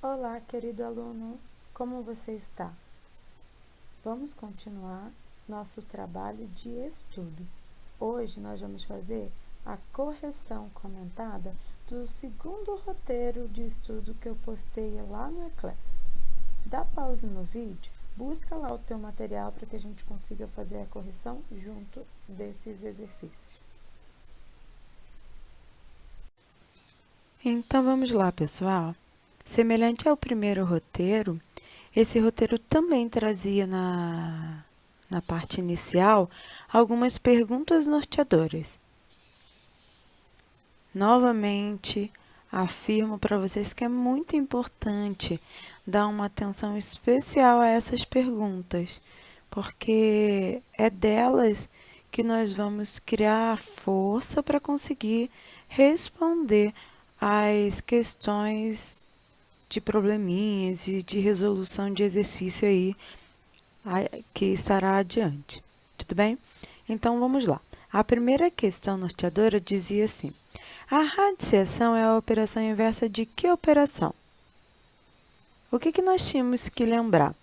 Olá, querido aluno, como você está? Vamos continuar nosso trabalho de estudo. Hoje nós vamos fazer a correção comentada do segundo roteiro de estudo que eu postei lá no E-Class. Dá pause no vídeo, busca lá o teu material para que a gente consiga fazer a correção junto desses exercícios. Então vamos lá, pessoal. Semelhante ao primeiro roteiro, esse roteiro também trazia na parte inicial algumas perguntas norteadoras. Novamente, afirmo para vocês que é muito importante dar uma atenção especial a essas perguntas, porque é delas que nós vamos criar força para conseguir responder às questões de probleminhas e de resolução de exercício aí que estará adiante. Tudo bem? Então, vamos lá. A primeira questão norteadora dizia assim: a radiciação é a operação inversa de que operação? O que nós tínhamos que lembrar?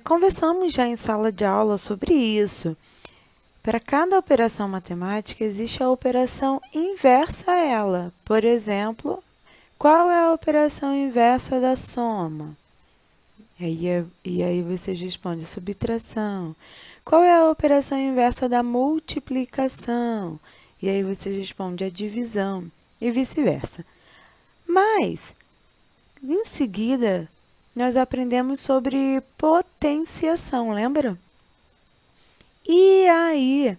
Conversamos já em sala de aula sobre isso. Para cada operação matemática, existe a operação inversa a ela. Por exemplo, qual é a operação inversa da soma? E aí vocês respondem subtração. Qual é a operação inversa da multiplicação? E aí vocês respondem a divisão e vice-versa. Mas, em seguida, nós aprendemos sobre potenciação, lembra? E aí,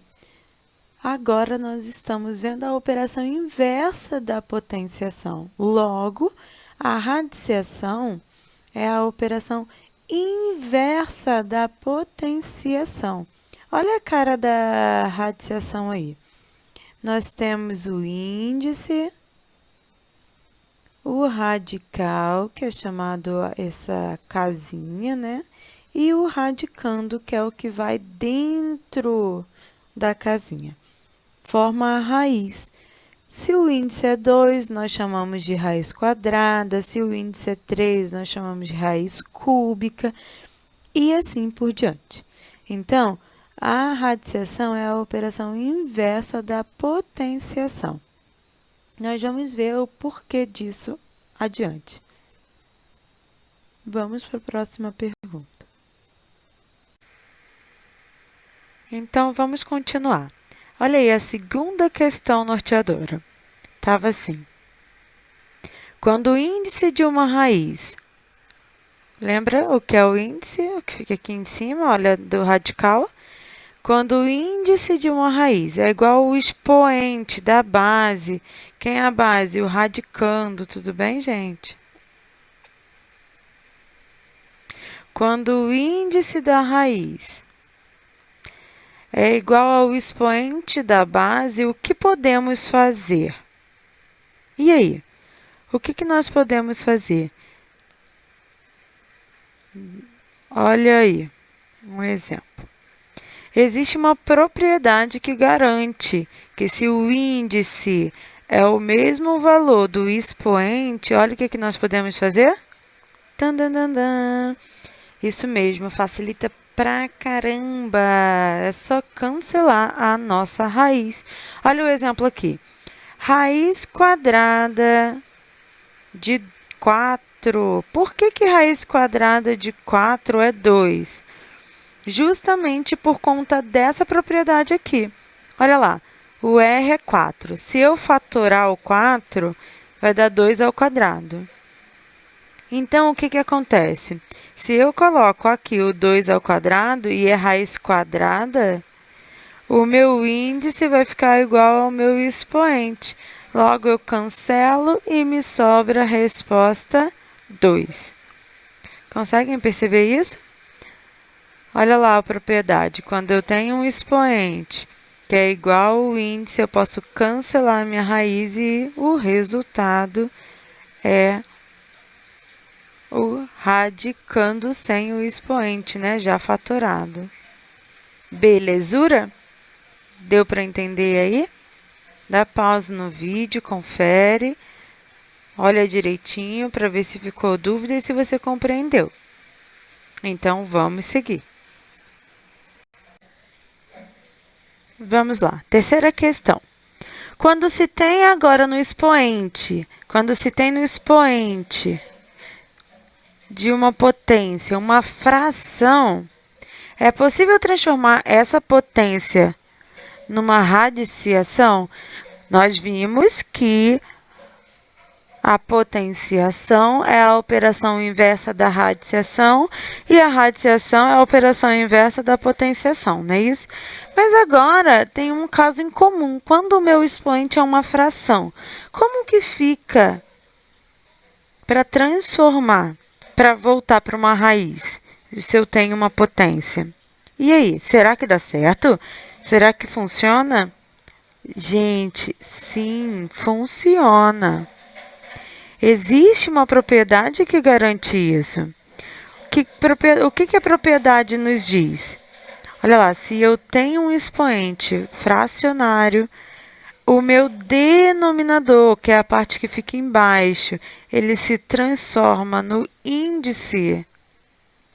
agora nós estamos vendo a operação inversa da potenciação. Logo, a radiciação é a operação inversa da potenciação. Olha a cara da radiciação aí. Nós temos o índice, o radical, que é chamado essa casinha, né? E o radicando, que é o que vai dentro da casinha. Forma a raiz. Se o índice é 2, nós chamamos de raiz quadrada. Se o índice é 3, nós chamamos de raiz cúbica. E assim por diante. Então, a radiciação é a operação inversa da potenciação. Nós vamos ver o porquê disso adiante. Vamos para a próxima pergunta. Então, vamos continuar. Olha aí a segunda questão norteadora. Estava assim. Quando o índice de uma raiz, lembra o que é o índice? O que fica aqui em cima, olha, do radical. Quando o índice de uma raiz é igual ao expoente da base. Quem é a base? O radicando, tudo bem, gente? Quando o índice da raiz é igual ao expoente da base, o que podemos fazer? E aí? O que nós podemos fazer? Olha aí, um exemplo. Existe uma propriedade que garante que se o índice é o mesmo valor do expoente, olha o que nós podemos fazer? Tandandandã. Isso mesmo, facilita pra caramba. É só cancelar a nossa raiz. Olha o exemplo aqui. Raiz quadrada de 4. Por que raiz quadrada de 4 é 2? Justamente por conta dessa propriedade aqui. Olha lá, o R é 4. Se eu fatorar o 4, vai dar 2 ao quadrado. Então, o que acontece? Se eu coloco aqui o 2 ao quadrado e é raiz quadrada, o meu índice vai ficar igual ao meu expoente. Logo, eu cancelo e me sobra a resposta 2. Conseguem perceber isso? Olha lá a propriedade. Quando eu tenho um expoente que é igual ao índice, eu posso cancelar a minha raiz e o resultado é o radicando sem o expoente, né? Já fatorado. Belezura? Deu para entender aí? Dá pausa no vídeo, confere. Olha direitinho para ver se ficou dúvida e se você compreendeu. Então, vamos seguir. Vamos lá. Terceira questão. Quando se tem agora no expoente, de uma potência, uma fração, é possível transformar essa potência numa radiciação? Nós vimos que a potenciação é a operação inversa da radiciação e a radiciação é a operação inversa da potenciação, não é isso? Mas agora tem um caso em comum. Quando o meu expoente é uma fração, como que fica para transformar, para voltar para uma raiz, se eu tenho uma potência? E aí, será que dá certo? Será que funciona? Gente, sim, funciona. Existe uma propriedade que garante isso. O que a propriedade nos diz? Olha lá, se eu tenho um expoente fracionário, o meu denominador, que é a parte que fica embaixo, ele se transforma no índice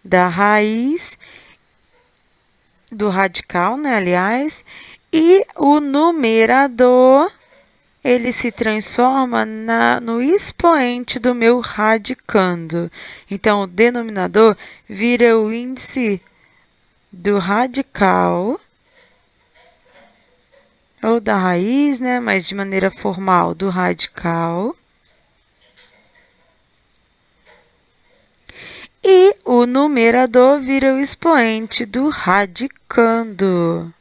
da raiz, do radical, né, aliás, e o numerador ele se transforma no expoente do meu radicando. Então, o denominador vira o índice do radical, ou da raiz, né? Mas de maneira formal, do radical. E o numerador vira o expoente do radicando.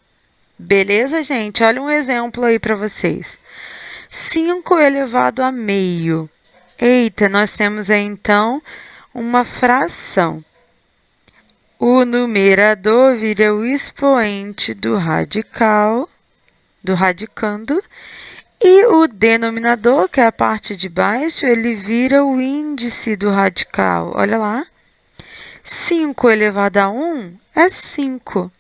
Beleza, gente? Olha um exemplo aí para vocês. 5 elevado a meio. Eita, nós temos aí, então, uma fração. O numerador vira o expoente do radical, do radicando, e o denominador, que é a parte de baixo, ele vira o índice do radical. Olha lá. 5 elevado a 1 é 5.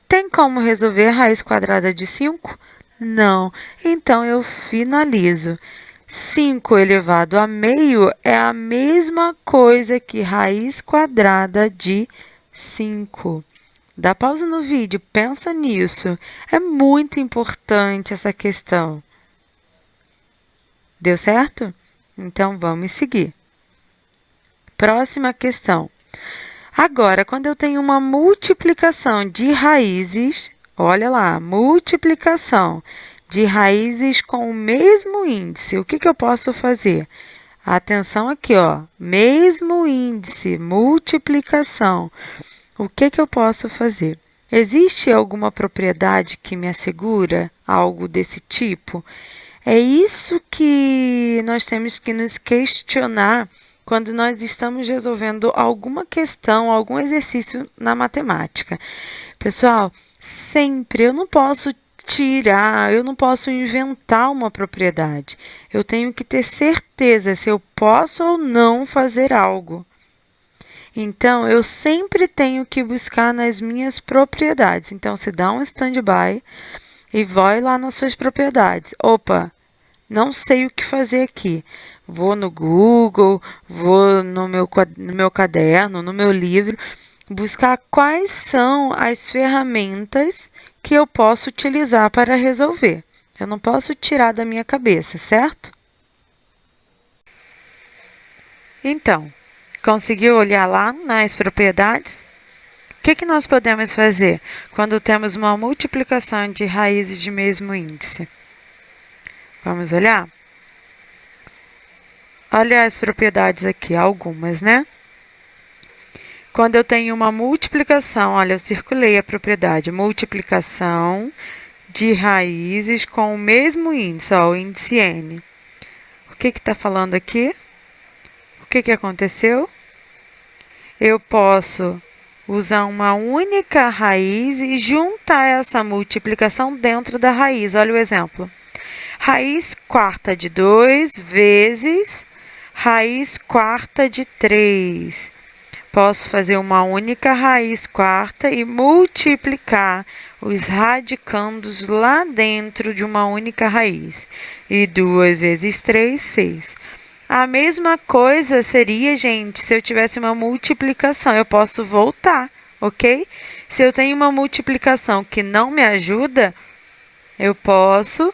Tem como resolver a raiz quadrada de 5? Não. Então, eu finalizo. 5 elevado a meio é a mesma coisa que raiz quadrada de 5. Dá pausa no vídeo, pensa nisso. É muito importante essa questão. Deu certo? Então, vamos seguir. Próxima questão. Agora, quando eu tenho uma multiplicação de raízes, olha lá, multiplicação de raízes com o mesmo índice, o que eu posso fazer? Atenção aqui, ó, mesmo índice, multiplicação. O que eu posso fazer? Existe alguma propriedade que me assegura algo desse tipo? É isso que nós temos que nos questionar quando nós estamos resolvendo alguma questão, algum exercício na matemática. Pessoal, sempre eu não posso tirar, eu não posso inventar uma propriedade. Eu tenho que ter certeza se eu posso ou não fazer algo. Então, eu sempre tenho que buscar nas minhas propriedades. Então, você dá um stand-by e vai lá nas suas propriedades. Opa, não sei o que fazer aqui. Vou no Google, vou no meu caderno, no meu livro, buscar quais são as ferramentas que eu posso utilizar para resolver. Eu não posso tirar da minha cabeça, certo? Então, conseguiu olhar lá nas propriedades? O que nós podemos fazer quando temos uma multiplicação de raízes de mesmo índice? Vamos olhar? Olha as propriedades aqui, algumas, né? Quando eu tenho uma multiplicação, olha, eu circulei a propriedade, multiplicação de raízes com o mesmo índice, ó, o índice n. O que está falando aqui? O que aconteceu? Eu posso usar uma única raiz e juntar essa multiplicação dentro da raiz. Olha o exemplo. Raiz quarta de 2 vezes raiz quarta de 3. Posso fazer uma única raiz quarta e multiplicar os radicandos lá dentro de uma única raiz. E 2 vezes 3, 6. A mesma coisa seria, gente, se eu tivesse uma multiplicação. Eu posso voltar, ok? Se eu tenho uma multiplicação que não me ajuda, eu posso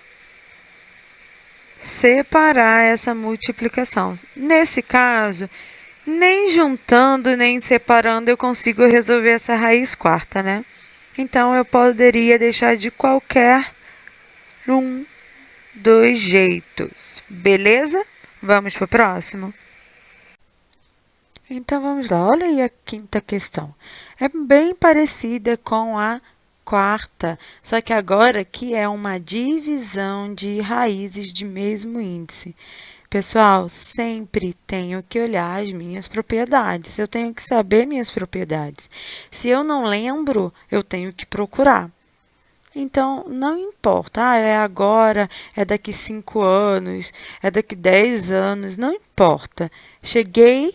separar essa multiplicação. Nesse caso, nem juntando nem separando eu consigo resolver essa raiz quarta, né? Então, eu poderia deixar de qualquer dos jeitos. Beleza? Vamos para o próximo? Então, vamos lá. Olha aí a quinta questão. É bem parecida com a quarta, só que agora aqui é uma divisão de raízes de mesmo índice. Pessoal, sempre tenho que olhar as minhas propriedades. Eu tenho que saber minhas propriedades. Se eu não lembro, eu tenho que procurar. Então, não importa, é agora, é daqui 5 anos, é daqui 10 anos, não importa. Cheguei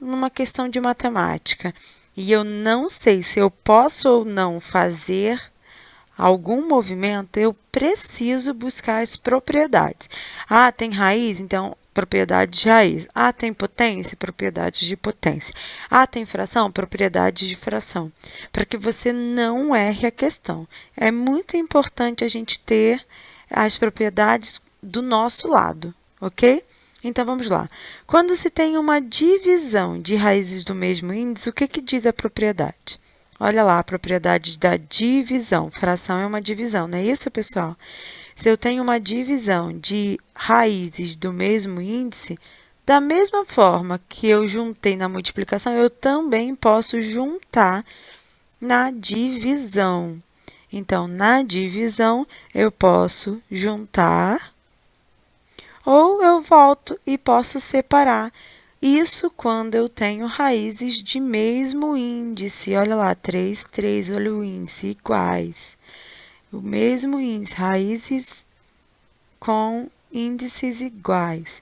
numa questão de matemática e eu não sei se eu posso ou não fazer algum movimento, eu preciso buscar as propriedades. Ah, tem raiz? Então, propriedades de raiz. Ah, tem potência? Propriedades de potência. Ah, tem fração? Propriedades de fração. Para que você não erre a questão. É muito importante a gente ter as propriedades do nosso lado, ok? Então, vamos lá. Quando se tem uma divisão de raízes do mesmo índice, o que diz a propriedade? Olha lá a propriedade da divisão. Fração é uma divisão, não é isso, pessoal? Se eu tenho uma divisão de raízes do mesmo índice, da mesma forma que eu juntei na multiplicação, eu também posso juntar na divisão. Então, na divisão, eu posso juntar ou eu volto e posso separar. Isso quando eu tenho raízes de mesmo índice. Olha lá, 3, 3, olha o índice, iguais. O mesmo índice, raízes com índices iguais.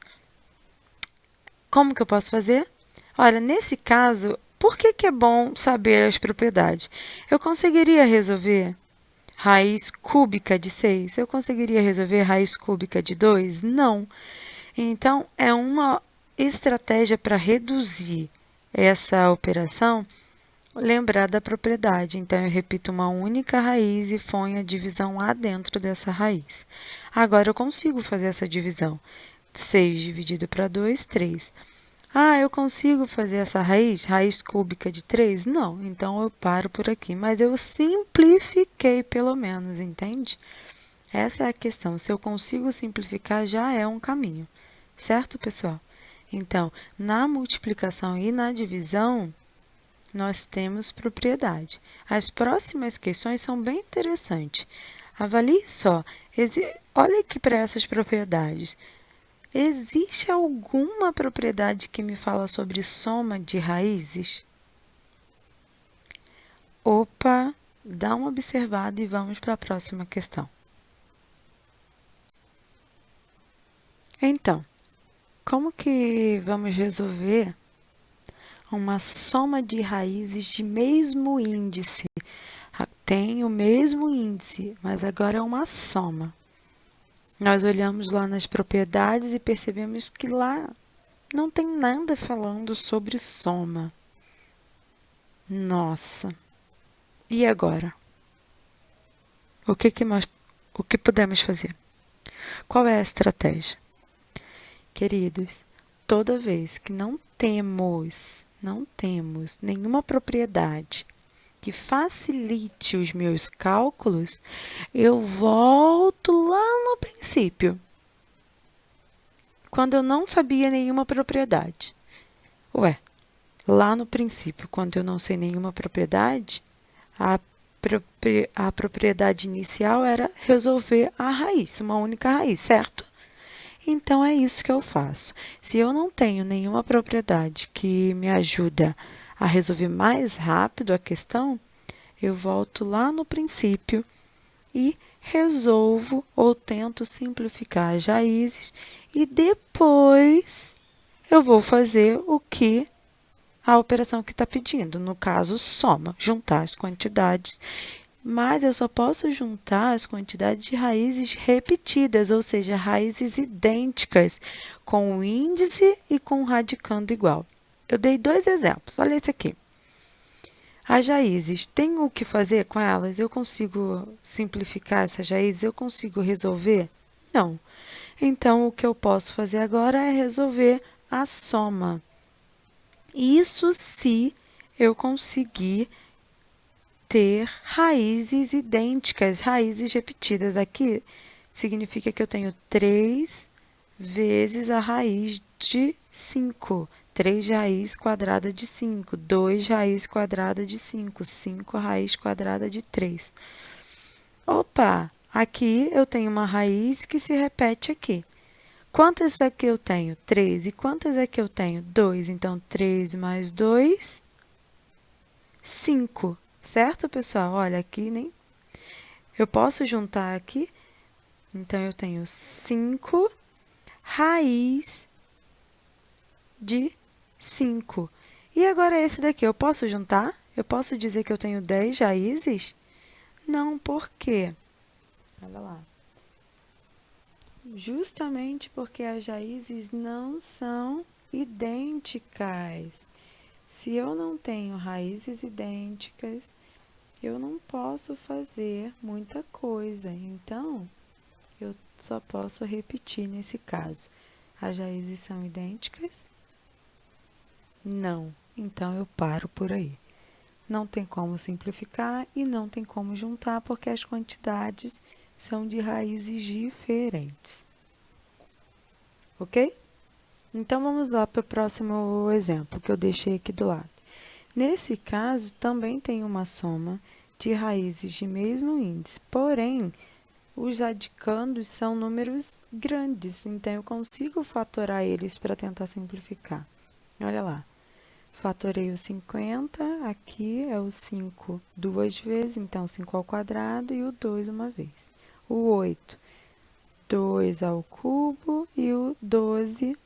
Como que eu posso fazer? Olha, nesse caso, por que é bom saber as propriedades? Eu conseguiria resolver raiz cúbica de 6? Eu conseguiria resolver raiz cúbica de 2? Não. Então, é uma estratégia para reduzir essa operação, lembrar da propriedade. Então, eu repito uma única raiz e ponho a divisão lá dentro dessa raiz. Agora, eu consigo fazer essa divisão. 6 dividido para 2, 3. Ah, eu consigo fazer essa raiz cúbica de 3? Não, então eu paro por aqui. Mas eu simplifiquei pelo menos, entende? Essa é a questão. Se eu consigo simplificar, já é um caminho. Certo, pessoal? Então, na multiplicação e na divisão, nós temos propriedade. As próximas questões são bem interessantes. Avalie só. Olha aqui para essas propriedades. Existe alguma propriedade que me fala sobre soma de raízes? Opa, dá uma observada e vamos para a próxima questão. Então, como que vamos resolver uma soma de raízes de mesmo índice? Tem o mesmo índice, mas agora é uma soma. Nós olhamos lá nas propriedades e percebemos que lá não tem nada falando sobre soma. Nossa! E agora? O que podemos fazer? Qual é a estratégia? Queridos, toda vez que não temos nenhuma propriedade que facilite os meus cálculos, eu volto lá no princípio, quando eu não sabia nenhuma propriedade. Ué, lá no princípio, quando eu não sei nenhuma propriedade, a propriedade inicial era resolver a raiz, uma única raiz, certo? Então, é isso que eu faço. Se eu não tenho nenhuma propriedade que me ajuda a resolver mais rápido a questão, eu volto lá no princípio e resolvo ou tento simplificar as raízes e depois eu vou fazer a operação que está pedindo, no caso, soma, juntar as quantidades mas eu só posso juntar as quantidades de raízes repetidas, ou seja, raízes idênticas, com o índice e com o radicando igual. Eu dei 2 exemplos, olha esse aqui. As raízes, tenho o que fazer com elas? Eu consigo simplificar essas raízes? Eu consigo resolver? Não. Então, o que eu posso fazer agora é resolver a soma. Isso se eu conseguir ter raízes idênticas, raízes repetidas. Aqui significa que eu tenho 3 vezes a raiz de 5. 3 raiz quadrada de 5, 2 raiz quadrada de 5, 5 raiz quadrada de 3. Opa, aqui eu tenho uma raiz que se repete aqui. Quantas aqui eu tenho? 3. E quantas aqui eu tenho? 2. Então, 3 mais 2, 5. Certo, pessoal? Olha, aqui nem... Eu posso juntar aqui. Então, eu tenho 5 raiz de 5. E agora esse daqui, eu posso juntar? Eu posso dizer que eu tenho 10 raízes? Não, por quê? Olha lá. Justamente porque as raízes não são idênticas. Se eu não tenho raízes idênticas, eu não posso fazer muita coisa. Então, eu só posso repetir nesse caso. As raízes são idênticas? Não. Então, eu paro por aí. Não tem como simplificar e não tem como juntar, porque as quantidades são de raízes diferentes. Ok? Então, vamos lá para o próximo exemplo que eu deixei aqui do lado. Nesse caso, também tem uma soma de raízes de mesmo índice, porém, os radicandos são números grandes, então eu consigo fatorar eles para tentar simplificar. Olha lá, fatorei o 50, aqui é o 5 duas vezes, então 5 ao quadrado e o 2 uma vez. O 8, 2 ao cubo e o 12,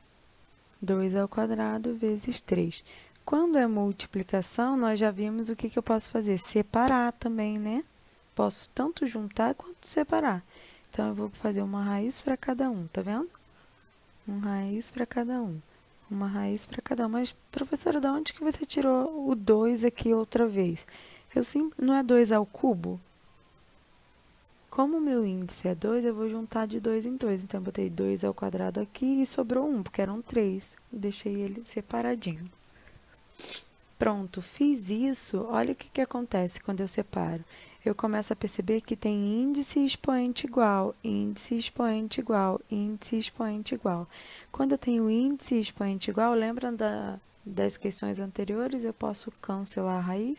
2 ao quadrado vezes 3. Quando é multiplicação, nós já vimos o que eu posso fazer. Separar também, né? Posso tanto juntar quanto separar. Então, eu vou fazer uma raiz para cada um, tá vendo? Uma raiz para cada um. Uma raiz para cada um. Mas, professora, de onde que você tirou o 2 aqui outra vez? Não é 2 ao cubo? Como o meu índice é 2, eu vou juntar de 2 em 2. Então, eu botei 2 ao quadrado aqui e sobrou 1, porque eram 3. Deixei ele separadinho. Pronto, fiz isso. Olha o que acontece quando eu separo. Eu começo a perceber que tem índice e expoente igual, índice e expoente igual, índice e expoente igual. Quando eu tenho índice e expoente igual, lembra das questões anteriores? Eu posso cancelar a raiz.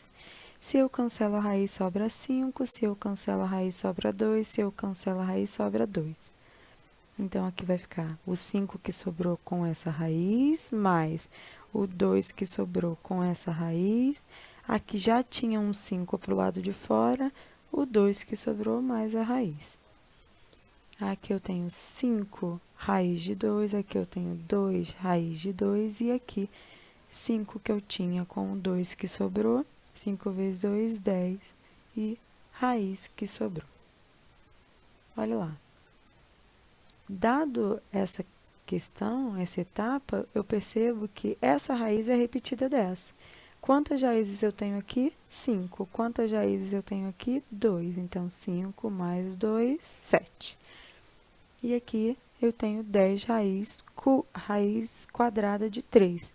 Se eu cancelo a raiz, sobra 5. Se eu cancelo a raiz, sobra 2. Se eu cancelo a raiz, sobra 2. Então, aqui vai ficar o 5 que sobrou com essa raiz, mais o 2 que sobrou com essa raiz. Aqui já tinha um 5 para o lado de fora, o 2 que sobrou mais a raiz. Aqui eu tenho 5 raiz de 2, aqui eu tenho 2 raiz de 2, e aqui 5 que eu tinha com o 2 que sobrou, 5 vezes 2, 10, e raiz que sobrou. Olha lá. Dado essa questão, essa etapa, eu percebo que essa raiz é repetida dessa. Quantas raízes eu tenho aqui? 5. Quantas raízes eu tenho aqui? 2. Então, 5 mais 2, 7. E aqui eu tenho 10 raiz quadrada de 3.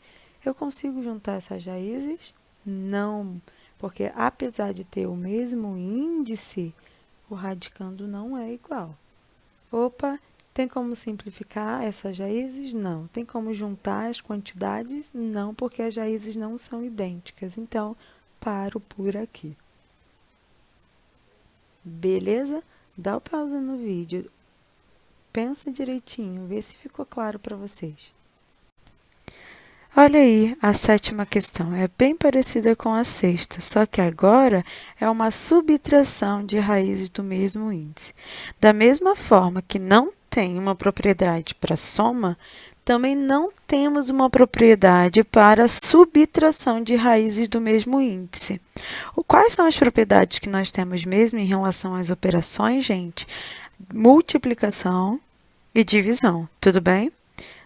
Eu consigo juntar essas raízes? Não, porque apesar de ter o mesmo índice, o radicando não é igual. Opa! Tem como simplificar essas raízes? Não. Tem como juntar as quantidades? Não, porque as raízes não são idênticas. Então, paro por aqui. Beleza? Dá o pausa no vídeo. Pensa direitinho, vê se ficou claro para vocês. Olha aí, a 7ª questão é bem parecida com a 6ª, só que agora é uma subtração de raízes do mesmo índice. Da mesma forma que não tem uma propriedade para soma, também não temos uma propriedade para subtração de raízes do mesmo índice. Quais são as propriedades que nós temos mesmo em relação às operações, gente? Multiplicação e divisão, tudo bem?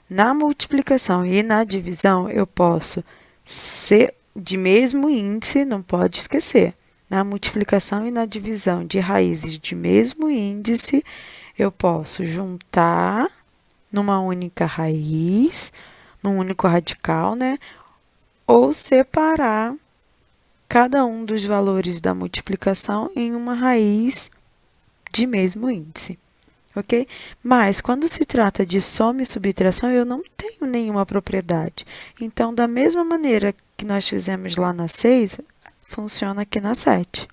Na multiplicação e na divisão, eu posso ser de mesmo índice, não pode esquecer. Na multiplicação e na divisão de raízes de mesmo índice, eu posso juntar numa única raiz, num único radical, né? Ou separar cada um dos valores da multiplicação em uma raiz de mesmo índice, ok? Mas, quando se trata de soma e subtração, eu não tenho nenhuma propriedade. Então, da mesma maneira que nós fizemos lá na 6, funciona aqui na 7.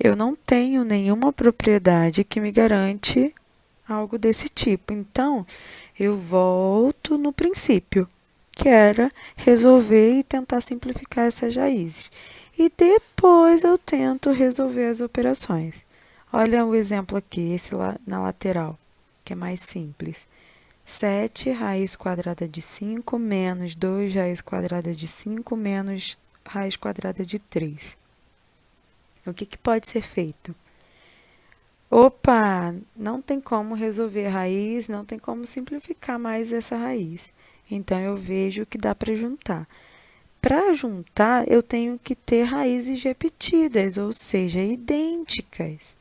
Eu não tenho nenhuma propriedade que me garante algo desse tipo. Então, eu volto no princípio, que era resolver e tentar simplificar essas raízes. E depois eu tento resolver as operações. Olha o exemplo aqui, esse lá na lateral, que é mais simples. 7 raiz quadrada de 5 menos 2 raiz quadrada de 5 menos raiz quadrada de 3. O que pode ser feito? Opa, não tem como resolver a raiz, não tem como simplificar mais essa raiz. Então, eu vejo que dá para juntar. Para juntar, eu tenho que ter raízes repetidas, ou seja, idênticas.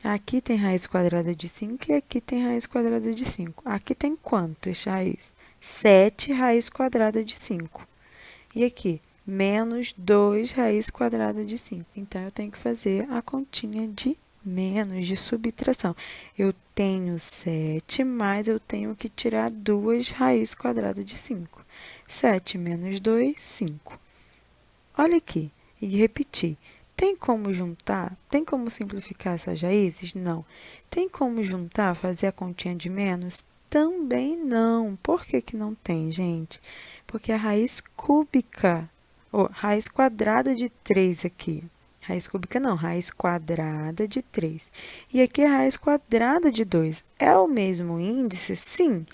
Aqui tem raiz quadrada de 5 e aqui tem raiz quadrada de 5. Aqui tem quantas raízes? 7 raiz quadrada de 5. E aqui? Menos 2 raiz quadrada de 5. Então, eu tenho que fazer a continha de menos, de subtração. Eu tenho 7, mas eu tenho que tirar 2 raiz quadrada de 5. 7 menos 2, 5. Olha aqui, e repetir. Tem como juntar? Tem como simplificar essas raízes? Não. Tem como juntar, fazer a continha de menos? Também não. Por que que não tem, gente? Porque a raiz cúbica, ou raiz quadrada de 3 aqui. Raiz cúbica não, raiz quadrada de 3. E aqui a raiz quadrada de 2. É o mesmo índice? Sim,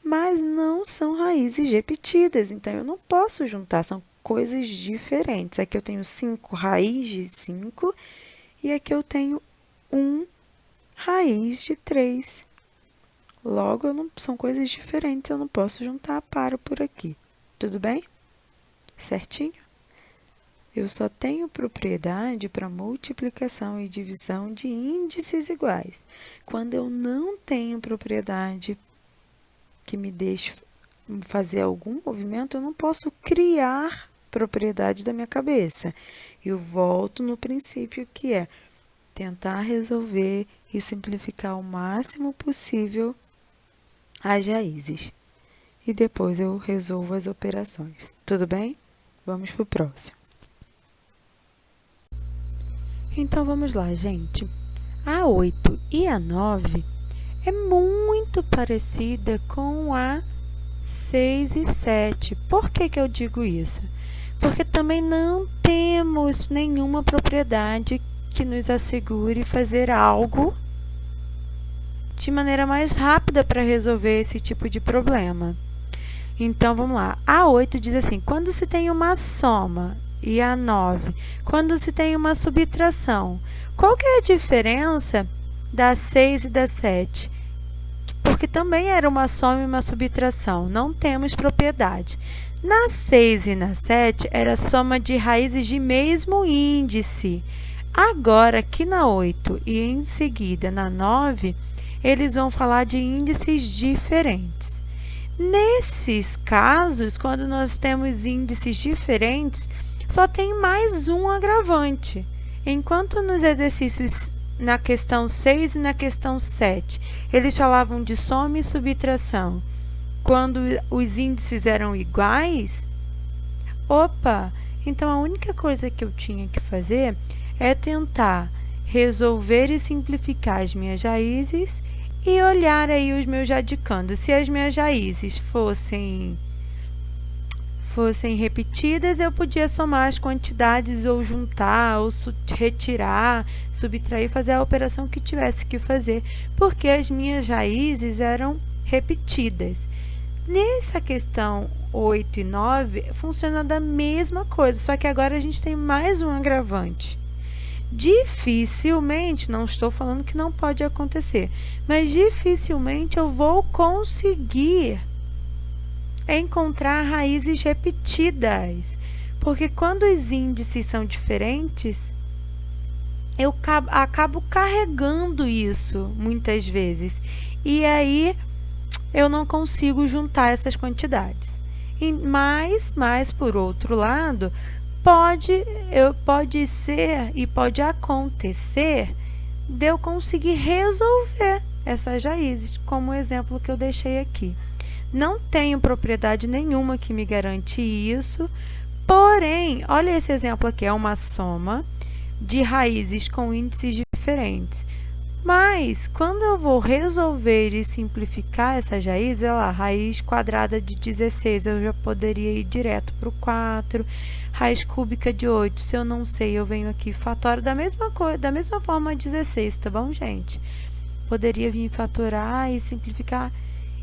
mas não são raízes repetidas. Então, eu não posso juntar, são coisas diferentes. Aqui eu tenho 5 raiz de 5 e aqui eu tenho 1 raiz de 3. Logo, são coisas diferentes, eu não posso juntar, paro por aqui. Tudo bem? Certinho? Eu só tenho propriedade para multiplicação e divisão de índices iguais. Quando eu não tenho propriedade que me deixe fazer algum movimento, eu não posso criar propriedade da minha cabeça. Eu volto no princípio que é tentar resolver e simplificar o máximo possível as raízes. E depois eu resolvo as operações. Tudo bem? Vamos para o próximo. Então, vamos lá, gente. A 8 e a 9 é muito parecida com a 6 e 7. Por que que eu digo isso? Porque também não temos nenhuma propriedade que nos assegure fazer algo de maneira mais rápida para resolver esse tipo de problema. Então, vamos lá. A 8 diz assim, quando se tem uma soma, e a 9, quando se tem uma subtração, qual que é a diferença da 6 e da 7? Porque também era uma soma e uma subtração, não temos propriedade. Na 6 e na 7, era soma de raízes de mesmo índice. Agora, aqui na 8 e em seguida na 9, eles vão falar de índices diferentes. Nesses casos, quando nós temos índices diferentes, só tem mais um agravante. Enquanto nos exercícios na questão 6 e na questão 7, eles falavam de soma e subtração. Quando os índices eram iguais, então a única coisa que eu tinha que fazer é tentar resolver e simplificar as minhas raízes e olhar aí os meus radicandos. Se as minhas raízes fossem fossem repetidas, eu podia somar as quantidades ou juntar, ou retirar, subtrair, fazer a operação que tivesse que fazer, porque as minhas raízes eram repetidas. Nessa questão 8 e 9, funciona da mesma coisa, só que agora a gente tem mais um agravante. Dificilmente, não estou falando que não pode acontecer, mas dificilmente eu vou conseguir encontrar raízes repetidas, porque quando os índices são diferentes, eu acabo carregando isso muitas vezes, e aí eu não consigo juntar essas quantidades. Mas por outro lado, pode ser e pode acontecer de eu conseguir resolver essas raízes, como o exemplo que eu deixei aqui. Não tenho propriedade nenhuma que me garante isso, porém, olha esse exemplo aqui, é uma soma de raízes com índices diferentes. Mas, quando eu vou resolver e simplificar essas raízes, olha lá, raiz quadrada de 16, eu já poderia ir direto para o 4. Raiz cúbica de 8, se eu não sei, eu venho aqui fatório da mesma forma 16, tá bom, gente? Poderia vir fatorar e simplificar.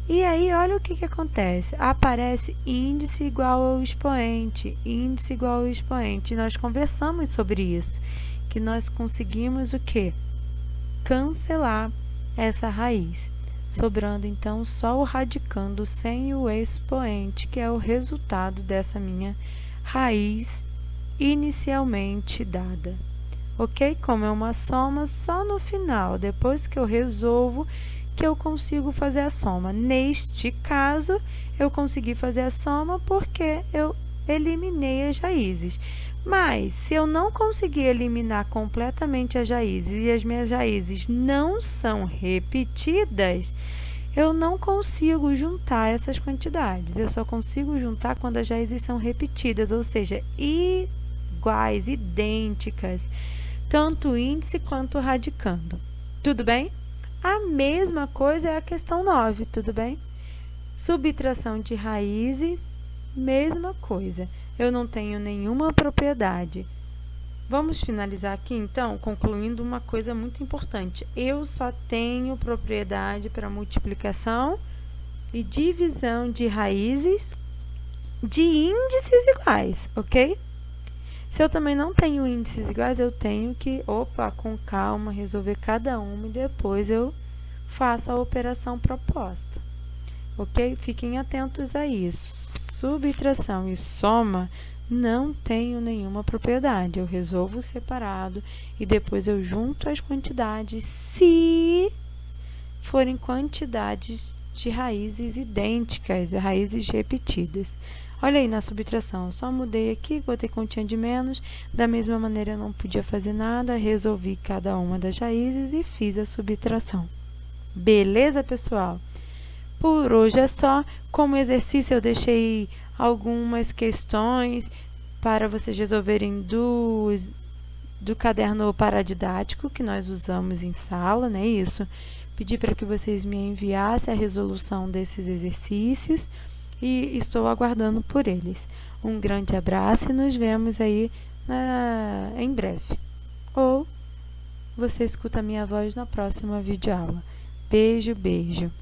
E aí, olha o que acontece. Aparece índice igual ao expoente, índice igual ao expoente. Nós conversamos sobre isso, que nós conseguimos o quê? Cancelar essa raiz, sobrando então só o radicando sem o expoente, que é o resultado dessa minha raiz inicialmente dada. Ok? Como é uma soma, só no final, depois que eu resolvo, que eu consigo fazer a soma. Neste caso, eu consegui fazer a soma porque eu eliminei as raízes. Mas, se eu não conseguir eliminar completamente as raízes e as minhas raízes não são repetidas, eu não consigo juntar essas quantidades. Eu só consigo juntar quando as raízes são repetidas, ou seja, iguais, idênticas, tanto o índice quanto o radicando. Tudo bem? A mesma coisa é a questão 9, tudo bem? Subtração de raízes, mesma coisa. Eu não tenho nenhuma propriedade. Vamos finalizar aqui, então, concluindo uma coisa muito importante. Eu só tenho propriedade para multiplicação e divisão de raízes de índices iguais, ok? Se eu também não tenho índices iguais, eu tenho que, com calma, resolver cada uma e depois eu faço a operação proposta, ok? Fiquem atentos a isso. Subtração e soma não tenho nenhuma propriedade. Eu resolvo separado e depois eu junto as quantidades se forem quantidades de raízes idênticas, raízes repetidas. Olha aí na subtração, só mudei aqui, botei continha de menos, da mesma maneira eu não podia fazer nada, resolvi cada uma das raízes e fiz a subtração. Beleza, pessoal? Por hoje é só. Como exercício eu deixei algumas questões para vocês resolverem do caderno paradidático que nós usamos em sala, né? Isso. Pedi para que vocês me enviassem a resolução desses exercícios e estou aguardando por eles. Um grande abraço e nos vemos aí em breve. Ou você escuta a minha voz na próxima videoaula. Beijo, beijo.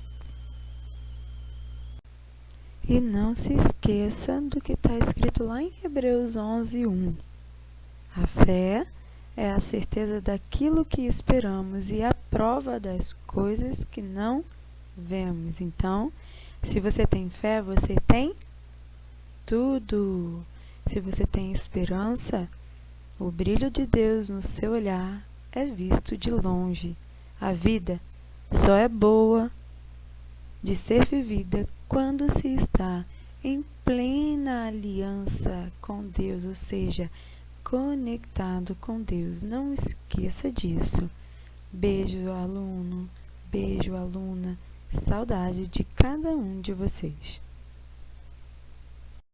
E não se esqueça do que está escrito lá em Hebreus 11:1. A fé é a certeza daquilo que esperamos e a prova das coisas que não vemos. Então, se você tem fé, você tem tudo. Se você tem esperança, o brilho de Deus no seu olhar é visto de longe. A vida só é boa de ser vivida quando se está em plena aliança com Deus, ou seja, conectado com Deus. Não esqueça disso. Beijo, aluno. Beijo, aluna. Saudade de cada um de vocês.